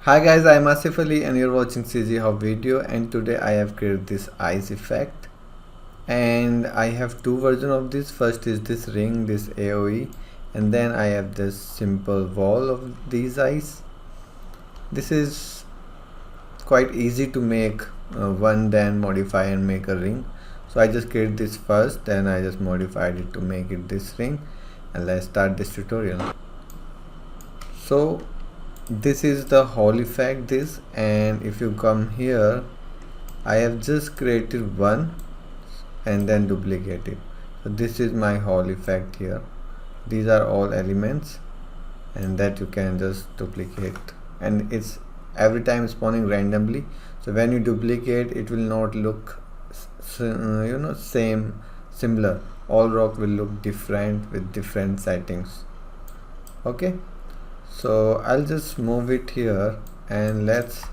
Hi guys, I'm Asif Ali and you're watching CGHOW video, and today I have created this ice effect and I have two versions of this. First is this ring, this AOE, and then I have this simple wall of these ice. This is quite easy to make one, then modify and make a ring. So I just created this first, then I just modified it to make it this ring, and let's start this tutorial. So this is the Hall effect, this, and if you come here I have just created one and then duplicate it. So this is my Hall effect here. These are all elements and that you can just duplicate, and it's every time spawning randomly. So when you duplicate, it will not look similar. All rock will look different with different settings. Okay, so I'll just move it here and let's